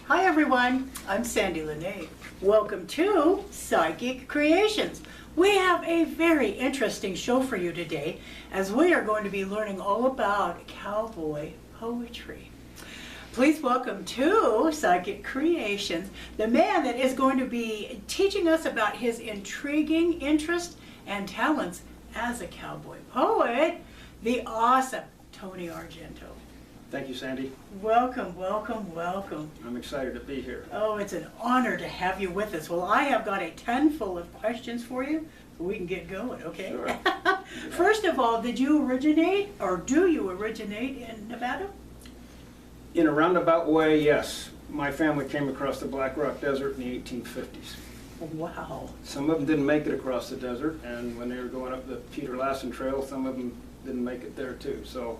Hi everyone, I'm Sandie La Nae. Welcome to Psychic Creations. We have a very interesting show for you today as we are going to be learning all about cowboy poetry. Please welcome to Psychic Creations the man that is going to be teaching us about his intriguing interest and talents as a cowboy poet, the awesome Tony Argento. Thank you, Sandy. Welcome, welcome, welcome. I'm excited to be here. Oh, it's an honor to have you with us. Well, I have got a ton full of questions for you, so we can get going, okay? Sure. First of all, did you originate, or do you originate in Nevada? In a roundabout way, yes. My family came across the Black Rock Desert in the 1850s. Wow. Some of them didn't make it across the desert, and when they were going up the Peter Lassen Trail, some of them didn't make it there too. So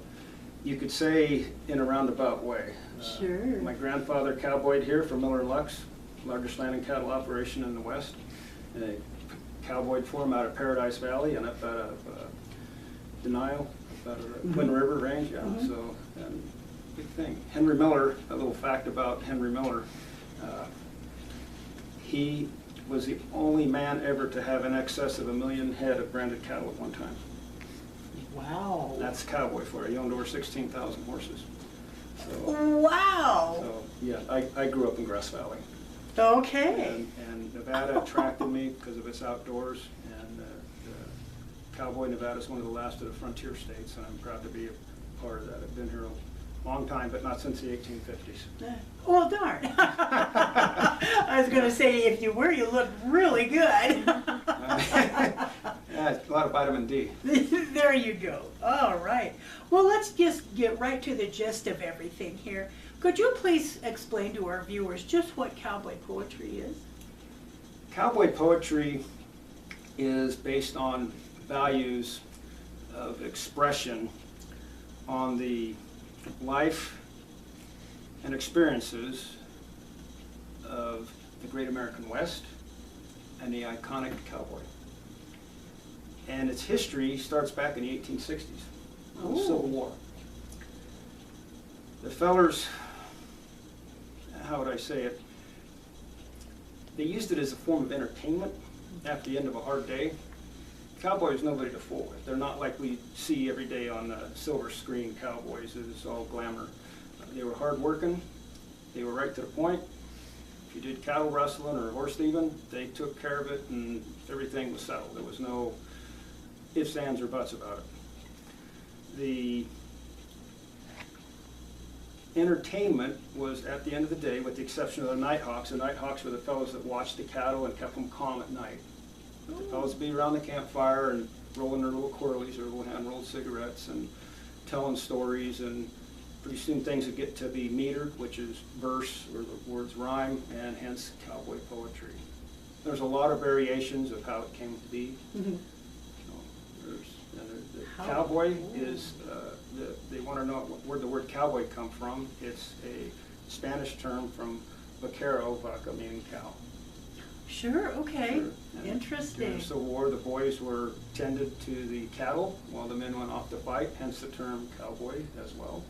you could say in a roundabout way. Sure. My grandfather cowboyed here for Miller Lux, largest land and cattle operation in the West. And they cowboyed for him out of Paradise Valley and up out of Denial, up out of the Twin River Range. Yeah. So, and big thing. Henry Miller, a little fact about Henry Miller, he was the only man ever to have in excess of 1 million head of branded cattle at one time. Wow. That's cowboy for you. He owned over 16,000 horses. So, wow. yeah, I grew up in Grass Valley. Okay. And Nevada attracted me because of its outdoors. And cowboy Nevada is one of the last of the frontier states, and I'm proud to be a part of that. I've been here a long time, but not since the 1850s. Well, darn. I was going to say, if you were, you look really good. Yeah, a lot of vitamin D. There you go. All right. Well, let's just get right to the gist of everything here. Could you please explain to our viewers just what cowboy poetry is? Cowboy poetry is based on values of expression on the life and experiences of the great American West and the iconic cowboy. And its history starts back in the 1860s, the Civil War. The fellers, how would I say it, they used it as a form of entertainment after the end of a hard day. Cowboys, nobody to fool with. They're not like we see every day on the silver screen cowboys. It's all glamour. They were hard working. They were right to the point. If you did cattle rustling or horse thieving, they took care of it and everything was settled. There was no ifs, ands, or buts about it. The entertainment was, at the end of the day, with the exception of the Nighthawks. The Nighthawks were the fellows that watched the cattle and kept them calm at night. The fellows would be around the campfire and rolling their little Corleys, their little hand-rolled cigarettes, and telling stories, and pretty soon things would get to be metered, which is verse, or the words rhyme, and hence cowboy poetry. There's a lot of variations of how it came to be. The cowboy is, they want to know where the word cowboy come from. It's a Spanish term from vaquero, vaca meaning cow. Sure, okay. Sure. Interesting. During the Civil War, the boys were tended to the cattle while the men went off to fight, hence the term cowboy as well.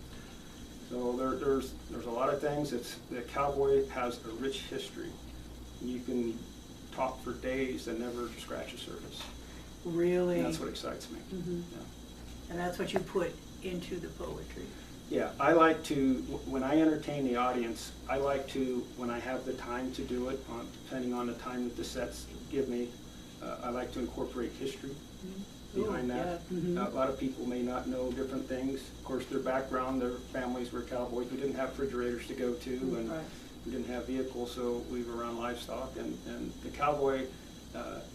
So there's a lot of things. The cowboy has a rich history. You can talk for days and never scratch the surface. Really? And that's what excites me. Yeah. And that's what you put into the poetry. Yeah, I like to, when I entertain the audience, I like to, when I have the time to do it, depending on the time that the sets give me, I like to incorporate history behind that. Yeah. A lot of people may not know different things. Of course, their background, their families were cowboys. We didn't have refrigerators to go to, and we didn't have vehicles, so we were around livestock. And the cowboy,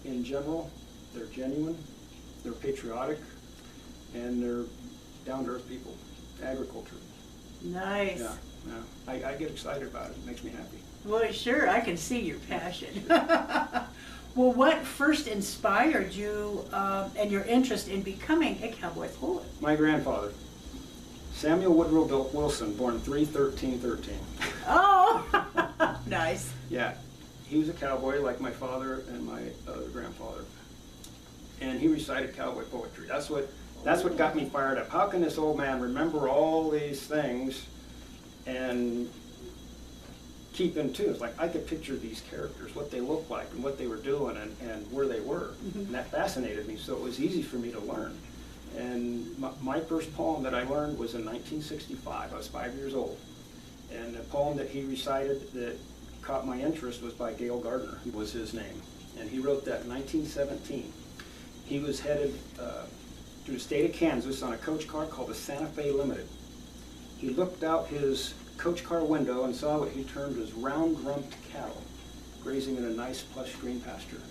in general, they're genuine, they're patriotic, and they're down-to-earth people. Agriculture. Nice. Yeah, yeah. I get excited about it. It makes me happy. Well, sure, I can see your passion. Well, what first inspired you and your interest in becoming a cowboy poet? My grandfather, Samuel Woodrow Wilson, born 3/13/13. Oh, nice. Yeah, he was a cowboy like my father and my other grandfather. And he recited cowboy poetry. That's what got me fired up. How can this old man remember all these things and keep in tune. It's like I could picture these characters, what they looked like and what they were doing and where they were. And that fascinated me, so it was easy for me to learn. And my first poem that I learned was in 1965. I was 5 years old. And the poem that he recited that caught my interest was by Gail Gardner, was his name. And he wrote that in 1917. He was headed through the state of Kansas on a coach car called the Santa Fe Limited. He looked out his coach car window and saw what he termed as round-rumped cattle grazing in a nice plush green pasture.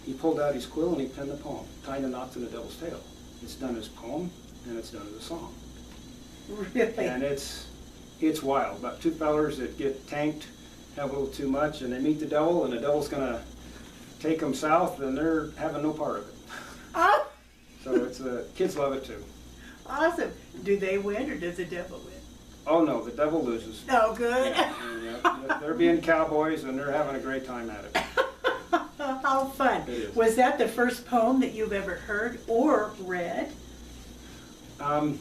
He pulled out his quill and he penned the poem, Tying the Knots in the Devil's Tail. It's done as poem and it's done as a song. Really? And it's wild. About two fellers that get tanked, have a little too much, and they meet the devil, and the devil's gonna take them south, and they're having no part of it. Oh, So it's kids love it too. awesome. Do they win or does the devil win? Oh no, the devil loses. Oh, good. And, they're being cowboys and they're having a great time at it. How fun. It is. Was that the first poem that you've ever heard or read? No.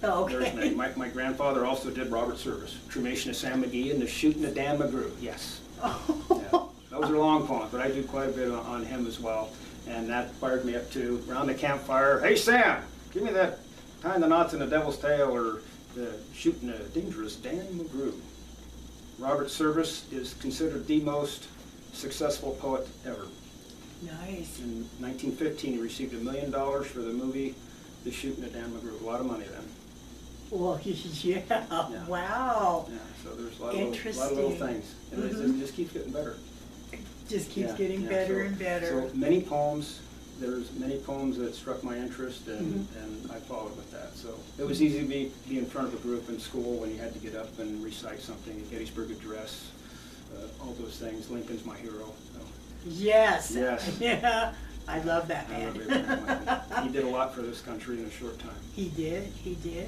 Oh, There's okay. no. My grandfather also did Robert Service, Cremation of Sam McGee and the Shooting of Dan McGrew. Yes. Yeah. Those are long poems, but I do quite a bit on him as well. And that fired me up too. Around the campfire, hey Sam, give me that Tying the Knots in the Devil's Tail or the Shooting a Dangerous Dan McGrew. Robert Service is considered the most successful poet ever. Nice. In 1915, he received $1 million for the movie The Shooting of Dan McGrew. A lot of money then. Well, yeah. Wow. Yeah, so there's a lot of little things. And it just keeps getting better. Just keeps Yeah, getting yeah, better so- and better. So many poems, there's many poems that struck my interest and I followed with that. So it was easy to be in front of a group in school when you had to get up and recite something, the Gettysburg Address, all those things. Lincoln's my hero. So. Yes. Yes. Yeah. I love that I love man. Abraham Lincoln. He did a lot for this country in a short time. He did. He did.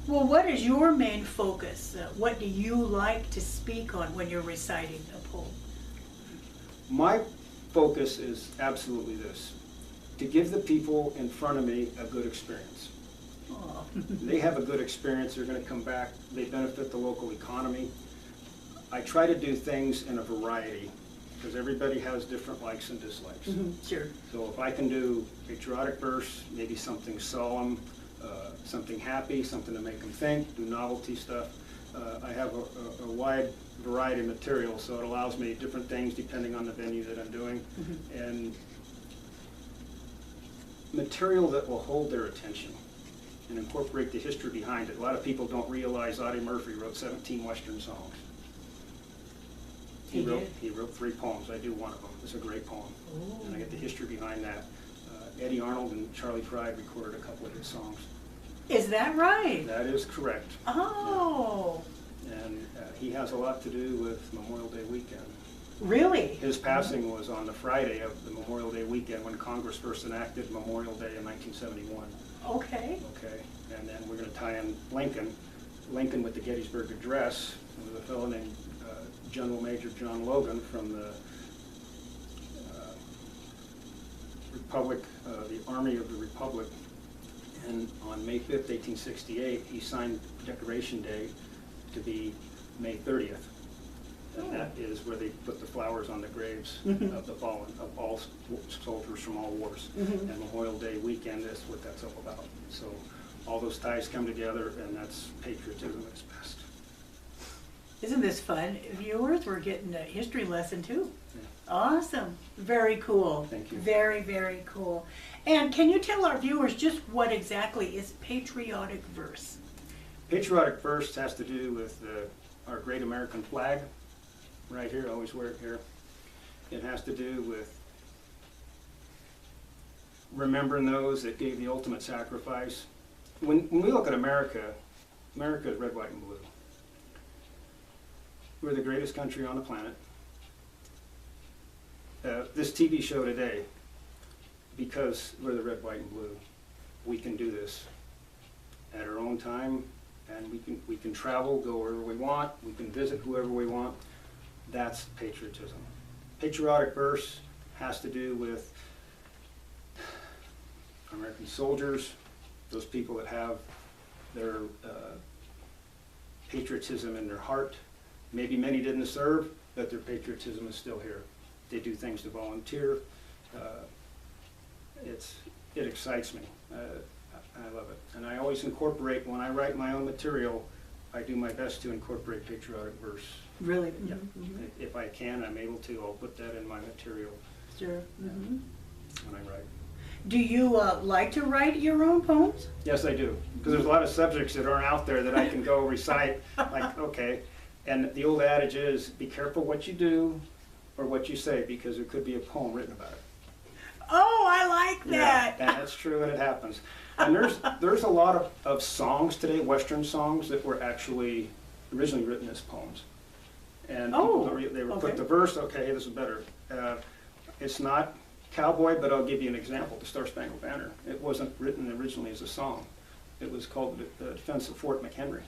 Well, what is your main focus? What do you like to speak on when you're reciting a poem? My focus is absolutely this, to give the people in front of me a good experience. Oh. They have a good experience, they're going to come back, they benefit the local economy. I try to do things in a variety, because everybody has different likes and dislikes. Sure. So if I can do patriotic verse, maybe something solemn, something happy, something to make them think, do novelty stuff. I have a wide variety of material, so it allows me different things depending on the venue that I'm doing. And material that will hold their attention and incorporate the history behind it. A lot of people don't realize Audie Murphy wrote 17 Western songs. He wrote 3 poems. I do one of them. It's a great poem. Ooh. And I get the history behind that. Eddie Arnold and Charlie Pride recorded a couple of his songs. Is that right? That is correct. Oh. And he has a lot to do with Memorial Day weekend. Really? His passing was on the Friday of the Memorial Day weekend when Congress first enacted Memorial Day in 1971. Okay. Okay, and then we're going to tie in Lincoln with the Gettysburg Address. There was a fellow named General Major John Logan from the Republic, the Army of the Republic. And on May 5th, 1868, he signed Decoration Day to be May 30th. And that is where they put the flowers on the graves of the fallen, of all soldiers from all wars. And Memorial Day weekend is what that's all about. So all those ties come together, and that's patriotism at its best. Isn't this fun? Viewers, we're getting a history lesson too. Yeah. Awesome. Very cool. Thank you. Very, very cool. And can you tell our viewers just what exactly is patriotic verse? Patriotic verse has to do with our great American flag, right here, I always wear it here. It has to do with remembering those that gave the ultimate sacrifice. When we look at America, America is red, white, and blue. We're the greatest country on the planet. This TV show today, because we're the red, white, and blue, we can do this at our own time, and we can travel, go wherever we want, we can visit whoever we want. That's patriotism. Patriotic verse has to do with American soldiers, those people that have their patriotism in their heart. Maybe many didn't serve, but their patriotism is still here. They do things to volunteer. It excites me. I love it. And I always incorporate, when I write my own material, I do my best to incorporate patriotic verse. Really? Yeah. Mm-hmm. If I can, I'm able to, I'll put that in my material Sure. Mm-hmm. when I write. Do you like to write your own poems? Yes, I do. Because there's a lot of subjects that aren't out there that I can go recite, like, okay. And the old adage is, be careful what you do or what you say, because there could be a poem written about it. Oh, I like that. Yeah, and that's true, and it happens. And there's a lot of songs today, Western songs, that were actually originally written as poems. And they would put the verse, okay, this is better. It's not cowboy, but I'll give you an example, the Star Spangled Banner. It wasn't written originally as a song. It was called the Defense of Fort McHenry.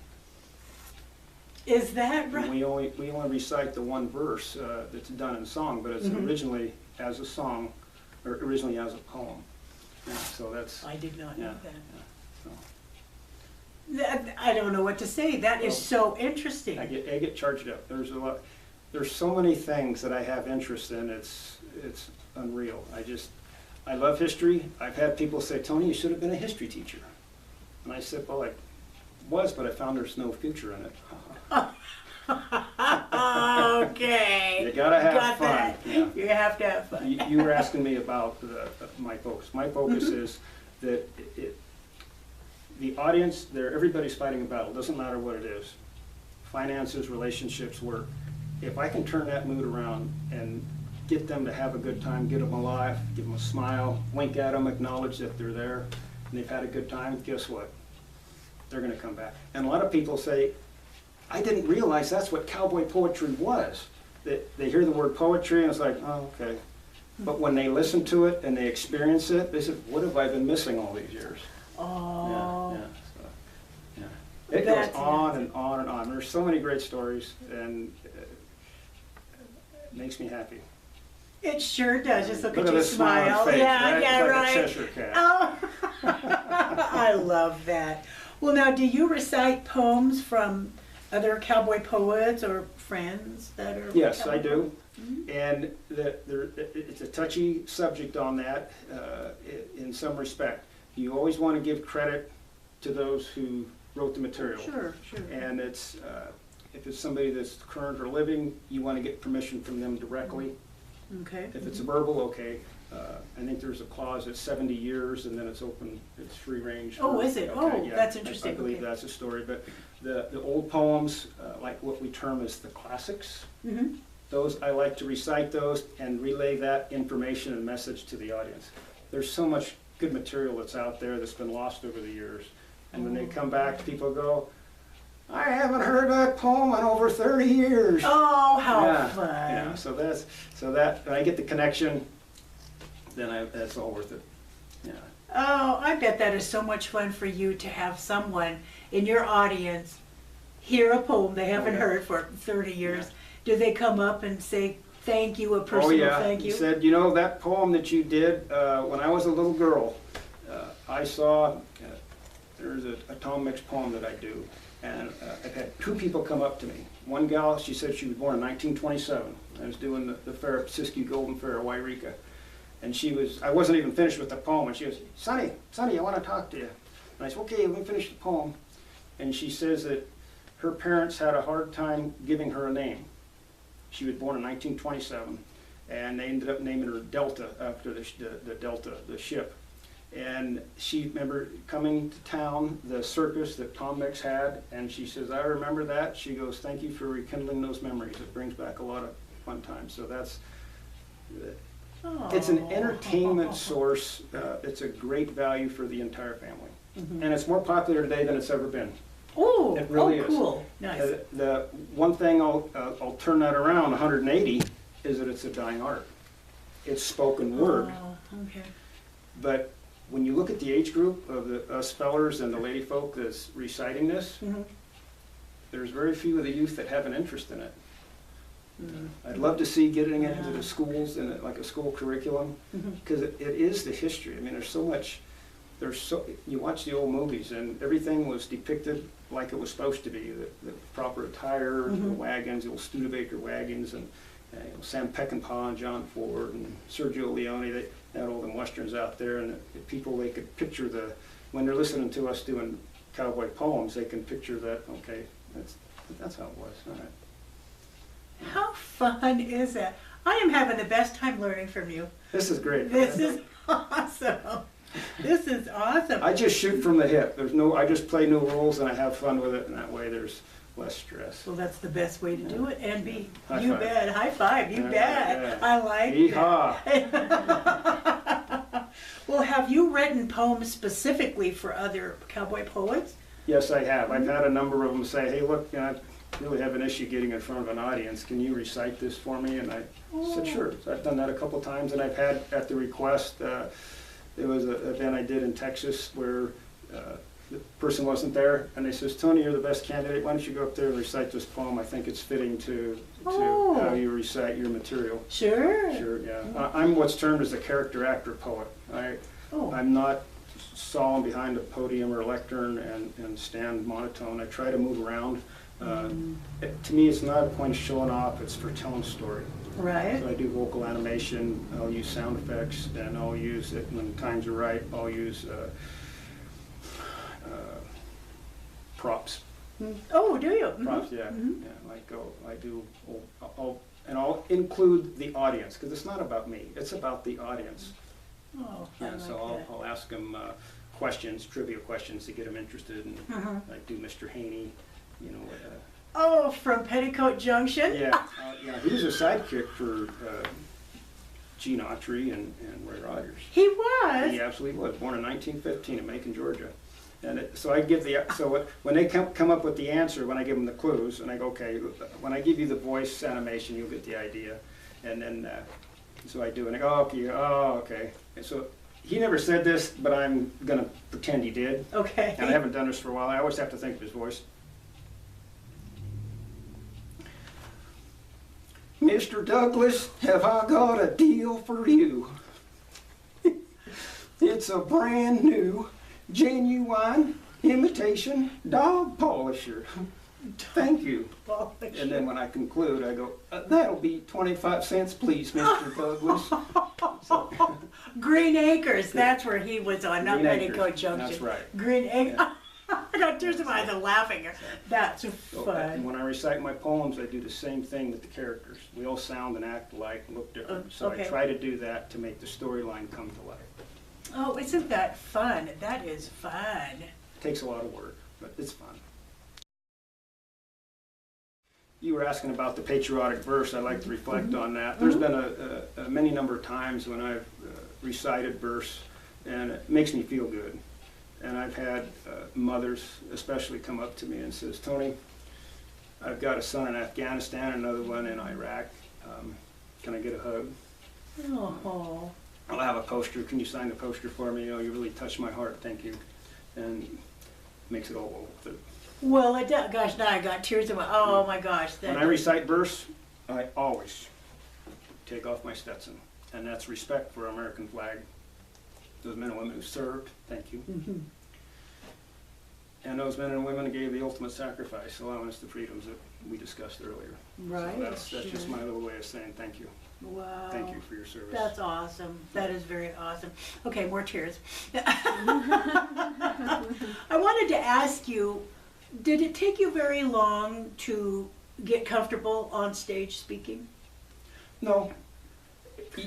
Is that right? And we only recite the one verse that's done in song, but it's originally as a song, or originally as a poem. Yeah, so that's. I did not know that. Yeah, so. I don't know what to say. That is so interesting. I get charged up. There's so many things that I have interest in. It's unreal. I love history. I've had people say, Tony, you should have been a history teacher. And I said, well, I was, but I found there's no future in it. Okay. You gotta have fun. That. Yeah. You have to have fun. You were asking me about my focus. My focus is that the audience, everybody's fighting a battle. Doesn't matter what it is. Finances, relationships, work. If I can turn that mood around and get them to have a good time, get them alive, give them a smile, wink at them, acknowledge that they're there, and they've had a good time, guess what? They're going to come back. And a lot of people say, I didn't realize that's what cowboy poetry was. They hear the word poetry and it's like, oh, okay. But when they listen to it and they experience it, they said, what have I been missing all these years? Oh. Yeah. So, yeah. It goes on and on and on. There's so many great stories, and it makes me happy. It sure does. Just look at at you this smile. smile. Face, Yeah, right? yeah, It's like right. a Cheshire cat. Oh, I love that. Well, now, do you recite poems from other cowboy poets or friends that are? Yes, cowboy I do. poets? Mm-hmm. And it's a touchy subject on that in some respect. You always want to give credit to those who wrote the material. Sure. And it's if it's somebody that's current or living, you want to get permission from them directly. Okay. If it's a verbal, okay. I think there's a clause at 70 years, and then it's open, it's free range. Oh, is it? Oh, yeah, that's interesting. I believe Okay. that's a story. But the old poems, like what we term as the classics, Mm-hmm. those I like to recite those and relay that information and message to the audience. There's so much good material that's out there that's been lost over the years. And when they come back, people go, I haven't heard that poem in over 30 years. Oh, how fun. Yeah, so that when I get the connection, then that's all worth it. Yeah. Oh, I bet that is so much fun for you to have someone in your audience hear a poem they haven't heard for 30 years. Yeah. Do they come up and say thank you, a personal thank you? He said, you know, that poem that you did when I was a little girl, I saw, there's a Tom Mix poem that I do, and I've had two people come up to me. One gal, she said she was born in 1927. I was doing the fair at Siskiyou Golden Fair at Wairika. And I wasn't even finished with the poem, and she goes, Sonny, I want to talk to you. And I said, okay, let me finish the poem. And she says that her parents had a hard time giving her a name. She was born in 1927, and they ended up naming her Delta after the Delta, the ship. And she remembered coming to town, the circus that Tom Mix had, and she says, I remember that. She goes, thank you for rekindling those memories. It brings back a lot of fun times. So it's an entertainment source. It's a great value for the entire family. Mm-hmm. And it's more popular today than it's ever been. Oh, It really is. Cool. Nice. The one thing I'll turn that around 180 is that it's a dying art. It's spoken word. Oh, okay. But when you look at the age group of us fellers and the lady folk that's reciting this, Mm-hmm. there's very few of the youth that have an interest in it. Mm-hmm. I'd love to see getting it into the schools in like a school curriculum, Mm-hmm. because it is the history. I mean, there's so much you watch the old movies and everything was depicted like it was supposed to be. The proper attire, the wagons, the old Studebaker wagons, and Sam Peckinpah and John Ford and Sergio Leone. They had all them westerns out there, and the people, they could picture when they're listening to us doing cowboy poems, they can picture that. Okay, that's how it was. All right. How fun is that? I am having the best time learning from you. This is great. This is awesome. This is awesome. I just shoot from the hip. I just play new rules and I have fun with it, and that way there's less stress. Well, that's the best way to do it, and be. High You five. bet. High five. You bet. Yeah. I like Yeehaw. Well, have you written poems specifically for other cowboy poets? Yes, I have. I've had a number of them say, hey, look, I really have an issue getting in front of an audience. Can you recite this for me? And I said, sure. So I've done that a couple times, and I've had, at the request, there was an event I did in Texas where the person wasn't there, and they says, Tony, you're the best candidate. Why don't you go up there and recite this poem? I think it's fitting to how you recite your material. Sure. Sure, yeah. I'm what's termed as a character actor poet. I'm not solemn behind a podium or lectern and stand monotone. I try to move around. To me, it's not a point of showing off, it's for telling story. Right. So I do vocal animation, I'll use sound effects, and I'll use it when times are right. I'll use props. Oh, do you? Props, yeah. I'll include the audience, because it's not about me, it's about the audience. Oh, Yeah, so I'll ask them questions, trivia questions to get them interested, and I do Mr. Haney, Oh, from Petticoat Junction? yeah, he was a sidekick for Gene Autry and Roy Rogers. He was? He absolutely was, born in 1915 in Macon, Georgia. And so I give when they come up with the answer, when I give them the clues, and I go, okay, when I give you the voice animation, you'll get the idea. And then, so I do, and I go, okay. And so he never said this, but I'm gonna pretend he did. Okay. And I haven't done this for a while. I always have to think of his voice. Mr. Douglas, have I got a deal for you? It's a brand new, genuine imitation dog polisher. Thank you. And then when I conclude, I go, that'll be 25 cents, please, Mr. Douglas. So, Green Acres, that's where he was on, not Green Petticoat Acres, Junction. that's right. Green Acres. Yeah. I got tears in my eyes, I'm laughing. That's And fun. when I recite my poems, I do the same thing with the characters. We all sound and act alike and look different. So okay. I try to do that to make the storyline come to life. Oh, isn't that fun? That is fun. It takes a lot of work, but it's fun. You were asking about the patriotic verse. I like to reflect on that. There's been a many number of times when I've recited verse, and it makes me feel good. And I've had mothers especially come up to me and says, Tony, I've got a son in Afghanistan, another one in Iraq. Can I get a hug? Oh. I'll have a poster. Can you sign the poster for me? You really touched my heart. Thank you. And makes it all worth it. Well, gosh, now I got tears in my, oh my gosh. When I recite verse, I always take off my Stetson. And that's respect for our American flag. Those men and women who served, thank you. And those men and women who gave the ultimate sacrifice, allowing us the freedoms that we discussed earlier. Right. So that's just my little way of saying thank you. Wow. Thank you for your service. That's awesome. That is very awesome. Okay, more tears. I wanted to ask you, did it take you very long to get comfortable on stage speaking? No.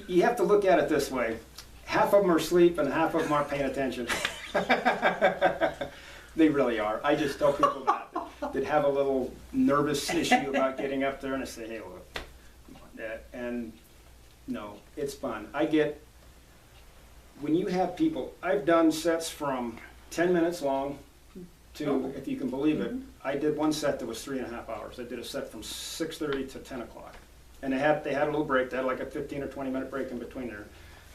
You have to look at it this way. Half of them are asleep and half of them aren't paying attention. They really are. I just tell people that have a little nervous issue about getting up there, and I say, hey, look, come on, and no, it's fun. When you have people, I've done sets from 10 minutes long to, if you can believe it, I did one set that was 3.5 hours. I did a set from 6:30 to 10 o'clock. And they had a little break. They had like a 15 or 20 minute break in between there.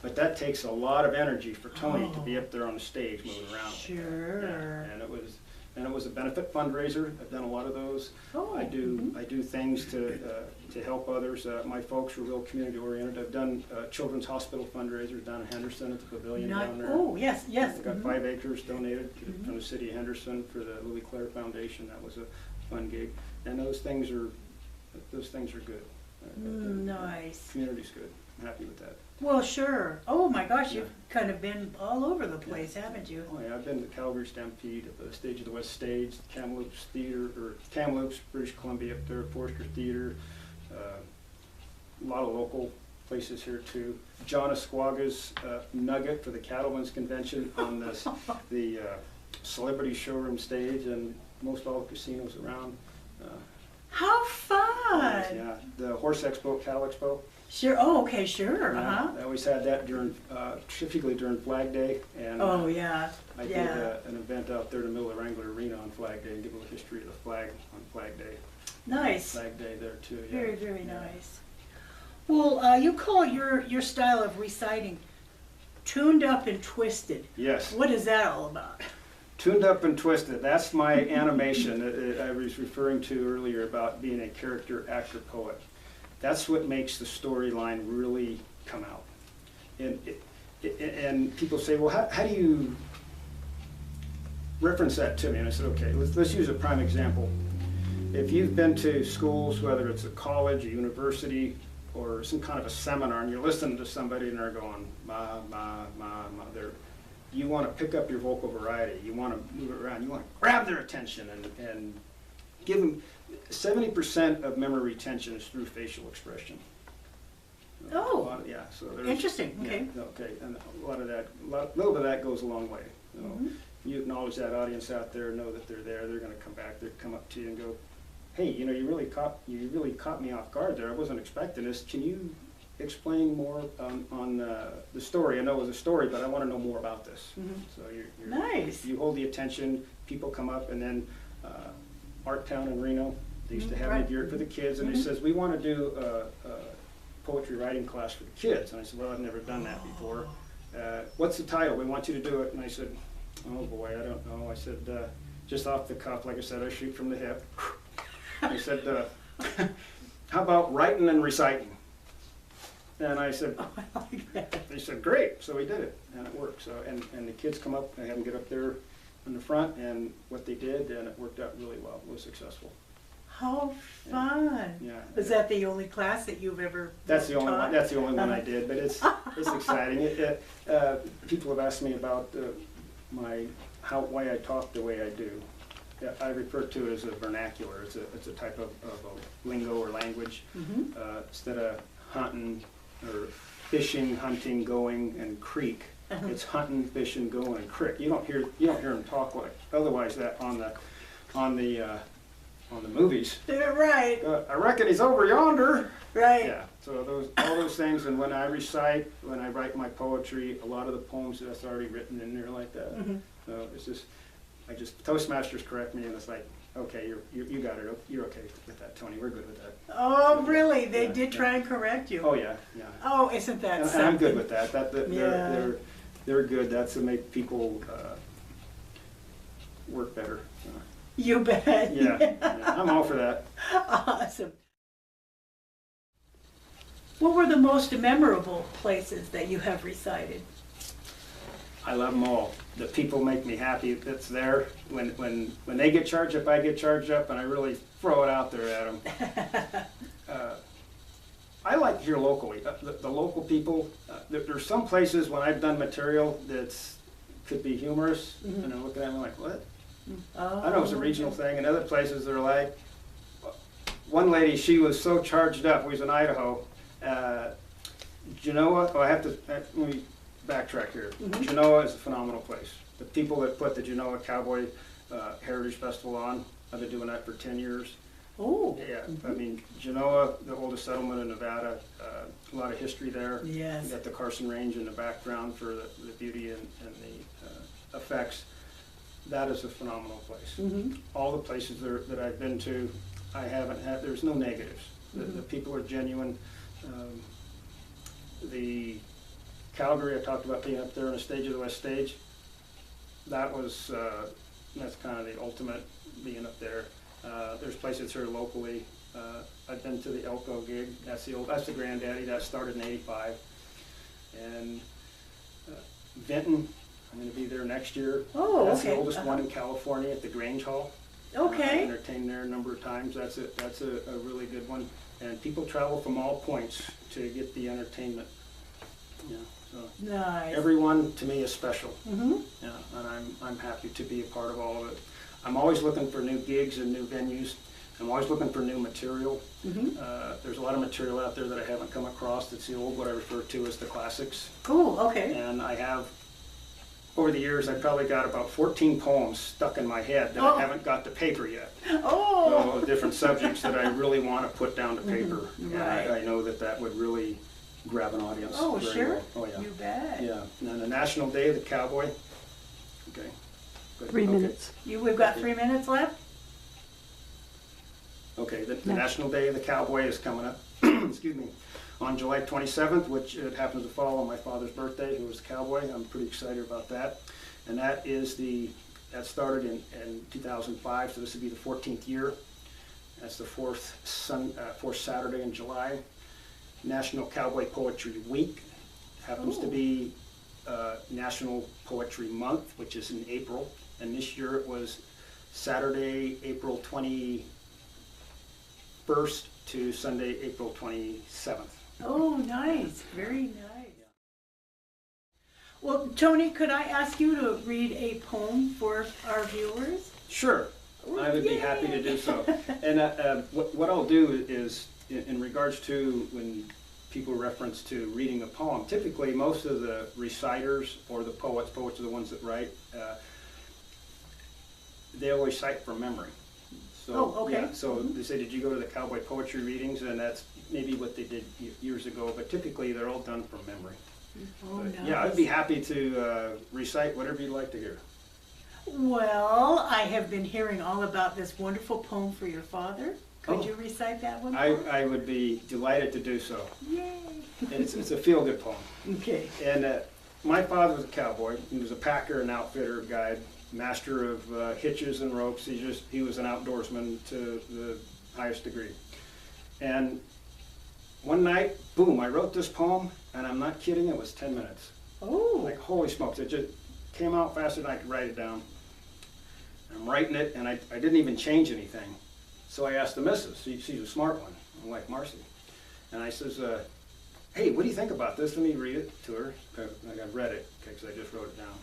But that takes a lot of energy for Tony to be up there on the stage moving around. Sure. Yeah. And and it was a benefit fundraiser. I've done a lot of those. Oh, I do things to help others. My folks were real community oriented. I've done children's hospital fundraisers down in Henderson at the pavilion down there. Oh, yes, yes. I got 5 acres donated from the city of Henderson for the Louis Clare Foundation. That was a fun gig, and those things are good. Nice. Community's good. I'm happy with that. Well, sure. Oh my gosh, you've kind of been all over the place, haven't you? Oh yeah, I've been to Calgary Stampede, at the Stage of the West Stage, Kamloops Theater, or Kamloops, British Columbia up there, Forster Theater, a lot of local places here too. John Asquaga's Nugget for the Cattlemen's Convention on the celebrity showroom stage, and most all the casinos around. How fun! Yeah, the Horse Expo, Cal Expo. Sure. Oh, okay, sure. Yeah, I always had that during, typically during Flag Day, and Oh, yeah. I did an event out there in the middle of Wrangler Arena on Flag Day, and give a little history of the flag on Flag Day. Nice. Flag Day there too. Yeah. Very, very nice. Well, you call your style of reciting tuned up and twisted. Yes. What is that all about? Tuned up and twisted. That's my animation that I was referring to earlier about being a character actor poet. That's what makes the storyline really come out. And people say, well, how do you reference that to me? And I said, okay, let's use a prime example. If you've been to schools, whether it's a college, a university, or some kind of a seminar, and you're listening to somebody and they're going, ma, ma, ma, ma, you want to pick up your vocal variety. You want to move it around. You want to grab their attention and give them. 70% of memory retention is through facial expression. Oh, Yeah. So there's, interesting. Okay. Yeah, okay, and a lot of that, little bit of that goes a long way. You know, you acknowledge that audience out there, know that they're there. They're going to come back. They'll come up to you and go, "Hey, you know, you really caught me off guard there. I wasn't expecting this. Can you explain more on the story? I know it was a story, but I want to know more about this." So you're Nice. You hold the attention. People come up, and then Art Town in Reno, they used to have Right. me geared for the kids, and he says, "We want to do a poetry writing class for the kids." And I said, "Well, I've never done that before. What's the title? We want you to do it." And I said, "Oh boy, I don't know." I said, just off the cuff, like I said, I shoot from the hip. I said, "How about writing and reciting?" And I said, Oh, I like that. they said, "Great." So we did it, and it worked. So and the kids come up, I have them get up there in the front, and what they did, and it worked out really well. It was successful. How fun. Yeah. Was that the only class that you've ever That's the only taught? one. That's the only one I did, but it's exciting. People have asked me about why I talk the way I do. Yeah, I refer to it as a vernacular. It's a type of a lingo or language. Instead of hunting or fishing, hunting, going, and creek, it's hunting, fishing, going, and crick. You don't hear them talk like otherwise that on the movies. Right. I reckon he's over yonder. Right. Yeah, so all those things, and when I recite, when I write my poetry, a lot of the poems that's already written in there like that. So it's just, Toastmasters correct me, and it's like, okay, you got it, you're okay with that, Tony, we're good with that. Oh, really? They Yeah, did try and correct you? Oh, yeah. Oh, isn't that And something? I'm good with that. Yeah. They're good. That's to make people work better. You bet. Yeah, I'm all for that. Awesome. What were the most memorable places that you have recited? I love them all. The people make me happy that's there. When they get charged up, I get charged up, and I really throw it out there at them. I like here locally. The local people, there's some places when I've done material that's could be humorous, and I'm looking at them like, what? Oh. I know it's a regional thing, and other places they're like, one lady, she was so charged up, we was in Idaho, Genoa, let me backtrack here. Genoa is a phenomenal place. The people that put the Genoa Cowboy Heritage Festival on, I've been doing that for 10 years. Oh. Yeah, I mean, Genoa, the oldest settlement in Nevada, a lot of history there. Yes. You got the Carson Range in the background for the beauty and the effects. That is a phenomenal place. All the places that I've been to, there's no negatives. The people are genuine. The Calgary, I talked about being up there on the Stage of the West Stage. That was, that's kind of the ultimate, being up there. There's places here locally. I've been to the Elko gig. That's the granddaddy. That started in '85. And Vinton, I'm going to be there next year. Oh, that's okay. the oldest one in California at the Grange Hall. Okay. I've entertained there a number of times. That's a really good one. And people travel from all points to get the entertainment. Yeah, so Nice. everyone to me is special. Mm-hmm. Yeah, and I'm happy to be a part of all of it. I'm always looking for new gigs and new venues. I'm always looking for new material. Mm-hmm. There's a lot of material out there that I haven't come across. That's the old, what I refer to as the classics. Cool, okay. And I have, over the years, I've probably got about 14 poems stuck in my head that Oh. I haven't got to paper yet. Oh! So different subjects that I really want to put down to paper. Mhm, And right. I know that would really grab an audience. Oh, very sure. well. Oh, yeah. You bet. Yeah. And then the National Day of the Cowboy. Okay. Good. 3 Okay. minutes. We've got 3 minutes left? Okay, the No. National Day of the Cowboy is coming up, excuse me, on July 27th, which it happens to fall on my father's birthday, who was a cowboy. I'm pretty excited about that. And that started in 2005, so this would be the 14th year. That's the fourth Saturday in July. National Cowboy Poetry Week happens to Ooh. be National Poetry Month, which is in April. And this year it was Saturday, April 21st to Sunday, April 27th. Oh, nice. Very nice. Well, Tony, could I ask you to read a poem for our viewers? Sure, I would be happy to do so. And what I'll do is, in regards to when people reference to reading a poem, typically most of the reciters or the poets are the ones that write, they always cite from memory. So, Oh, okay. Yeah, so they say, did you go to the cowboy poetry readings? And that's maybe what they did years ago, but typically they're all done from memory. Oh, But, nice. yeah, I'd be happy to recite whatever you'd like to hear. Well, I have been hearing all about this wonderful poem for your father. Could Oh. you recite that one for us? I would be delighted to do so. Yay! It's a feel-good poem. Okay. And my father was a cowboy. He was a packer, an outfitter, guide, master of hitches and ropes. He was an outdoorsman to the highest degree. And one night, boom, I wrote this poem, and I'm not kidding, it was 10 minutes. Oh. Like, holy smokes, it just came out faster than I could write it down. I'm writing it, and I didn't even change anything. So I asked the missus, she's a smart one, my wife Marcy. And I says, hey, what do you think about this? Let me read it to her. I read it, because I just wrote it down.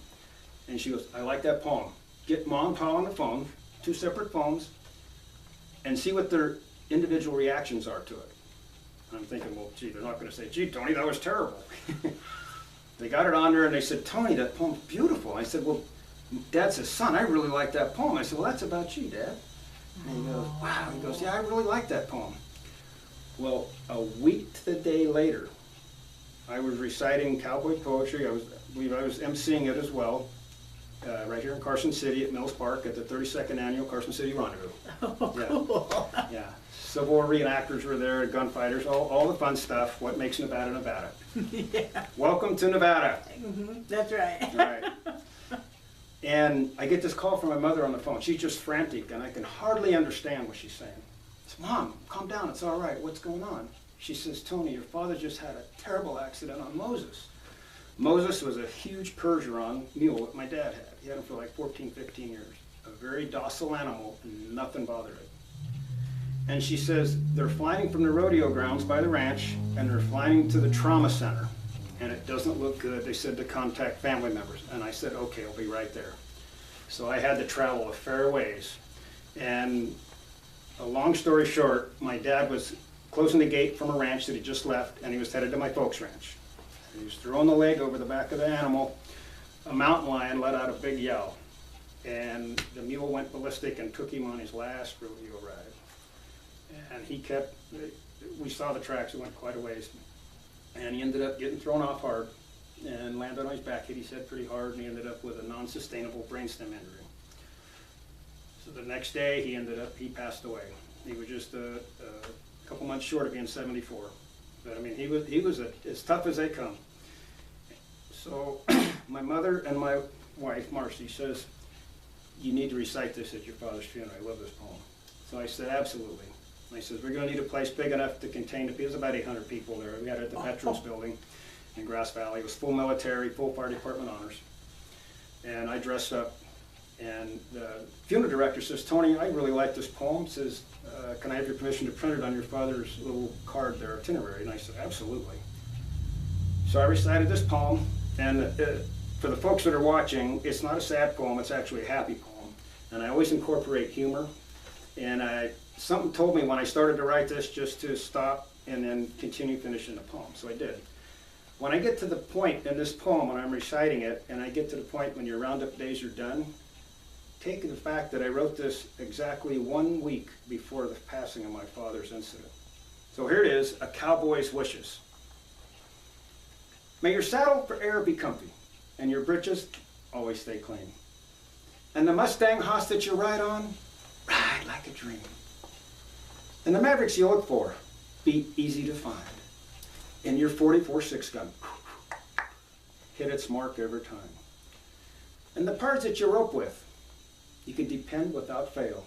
And she goes, I like that poem. Get Mom and Pa on the phone, 2 separate phones, and see what their individual reactions are to it. And I'm thinking, well, gee, they're not going to say, gee, Tony, that was terrible. They got it on there, and they said, Tony, that poem's beautiful. I said, well, Dad's his son. I really like that poem. I said, well, that's about you, Dad. And he goes, wow. He goes, yeah, I really like that poem. Well, a week to the day later, I was reciting cowboy poetry. I was emceeing it as well, right here in Carson City at Mills Park at the 32nd Annual Carson City Rendezvous. Oh, Yeah. cool. Yeah, Civil War reenactors were there, gunfighters, all the fun stuff. What makes Nevada, Nevada? Yeah. Welcome to Nevada. That's right. All right. And I get this call from my mother on the phone. She's just frantic, and I can hardly understand what she's saying. I said, Mom, calm down. It's all right. What's going on? She says, Tony, your father just had a terrible accident on Moses. Moses was a huge Percheron mule that my dad had. He had him for like 14, 15 years. A very docile animal, and nothing bothered it. And she says, they're flying from the rodeo grounds by the ranch, and they're flying to the trauma center. And it doesn't look good. They said to contact family members. And I said, okay, I'll be right there. So I had to travel a fair ways. And a long story short, my dad was closing the gate from a ranch that he just left, and he was headed to my folks' ranch. And he was throwing the leg over the back of the animal. A mountain lion let out a big yell. And the mule went ballistic and took him on his last rodeo ride. And he kept, we saw the tracks, it went quite a ways. And he ended up getting thrown off hard and landed on his back, hit his head pretty hard, and he ended up with a non-sustainable brainstem injury. So the next day, he passed away. He was just a couple months short of being 74. But I mean, he was as tough as they come. So my mother and my wife, Marcy, says, you need to recite this at your father's funeral. I love this poem. So I said, absolutely. And he says, we're going to need a place big enough to contain it. There's about 800 people there. We had it at the Veterans Building in Grass Valley. It was full military, full fire department honors. And I dressed up. And the funeral director says, Tony, I really like this poem. Says, can I have your permission to print it on your father's little card, their itinerary? And I said, absolutely. So I recited this poem. And for the folks that are watching, it's not a sad poem, it's actually a happy poem. And I always incorporate humor. And something told me when I started to write this just to stop and then continue finishing the poem, so I did. When I get to the point in this poem, when I'm reciting it, and I get to the point when your roundup days are done, take the fact that I wrote this exactly 1 week before the passing of my father's incident. So here it is, A Cowboy's Wishes. May your saddle for air be comfy, and your breeches always stay clean. And the Mustang hoss that you ride on, ride like a dream. And the Mavericks you look for, be easy to find. And your 44 6-gun, hit its mark every time. And the parts that you rope with, you can depend without fail.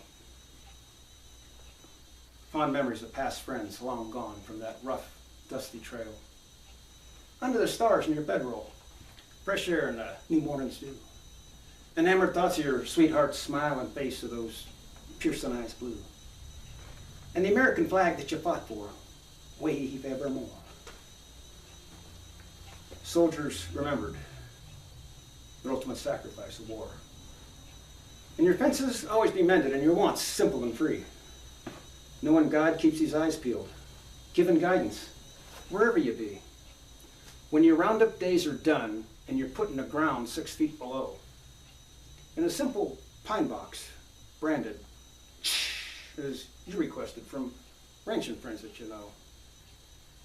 Fond memories of past friends long gone from that rough, dusty trail. Under the stars in your bedroll, fresh air and a new morning's dew. Enamored thoughts of your sweetheart's smiling face of those piercing eyes blue. And the American flag that you fought for, wave evermore. Soldiers remembered the ultimate sacrifice of war. And your fences always be mended and your wants simple and free. Knowing God keeps his eyes peeled, giving guidance wherever you be. When your roundup days are done and you're put in the ground 6 feet below, in a simple pine box, branded, as you requested from ranching friends that you know.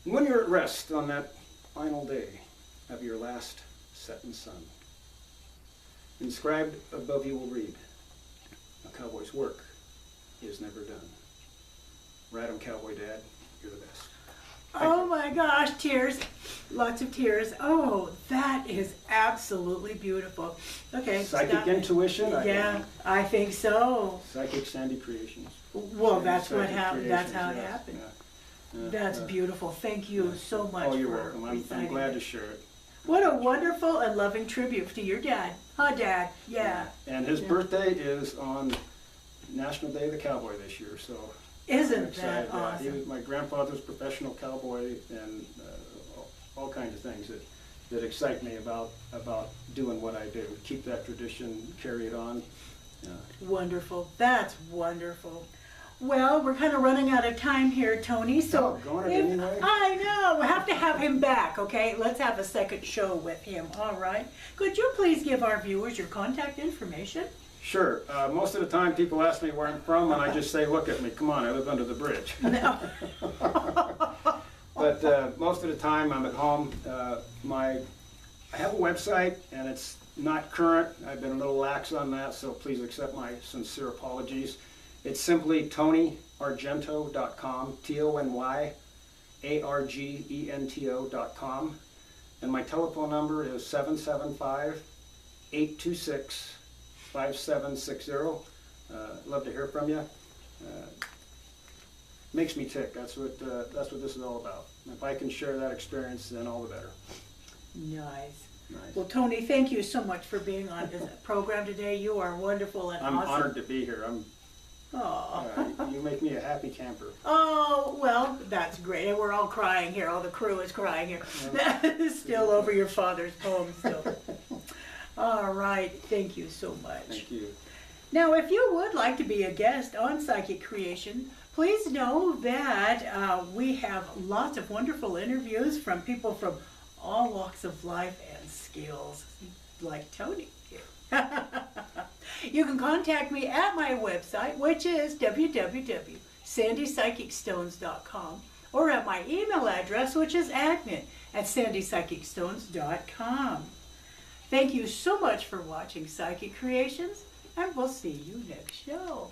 And when you're at rest on that final day of your last setting sun, inscribed above you will read, a cowboy's work is never done. Ride 'em, cowboy dad, you're the best. Oh my gosh, tears. Lots of tears. Oh, that is absolutely beautiful. Okay. Psychic intuition? Yeah, I think so. Psychic Sandie creations. Well, that's what Psychic happened. That's how it creations, happened. Yeah. That's beautiful. Thank you so much. Oh, you're for welcome. I'm reciting glad it. to share it. What a wonderful and loving tribute to your dad. Huh, Dad? Yeah. And his Yeah. birthday is on National Day of the Cowboy this year, so I'm Isn't excited. that awesome? He was, my grandfather's professional cowboy, and all kinds of things that excite me about doing what I do. Keep that tradition, carry it on. Wonderful. That's wonderful. Well, we're kind of running out of time here, Tony. So Doggone it, anyway. I know. We'll have to have him back, okay? Let's have a second show with him, all right? Could you please give our viewers your contact information? Sure. Most of the time people ask me where I'm from, and I just say, look at me. Come on, I live under the bridge. No. But most of the time I'm at home. I have a website, and it's not current. I've been a little lax on that, so please accept my sincere apologies. It's simply TonyArgento.com, TonyArgento.com. And my telephone number is 775-826-5760. Love to hear from you. Makes me tick. That's what this is all about. If I can share that experience, then all the better. Nice. Nice. Well, Tony, thank you so much for being on this program today. You are wonderful and I'm awesome. honored to be here. Oh. You make me a happy camper. Oh, well, that's great. And we're all crying here. All the crew is crying here. Still over your father's poem still. All right. Thank you so much. Thank you. Now, if you would like to be a guest on Psychic Creation, please know that we have lots of wonderful interviews from people from all walks of life and skills, like Tony here. You can contact me at my website, which is www.sandypsychicstones.com, or at my email address, which is admin@sandypsychicstones.com. Thank you so much for watching Psychic Creations, and we'll see you next show.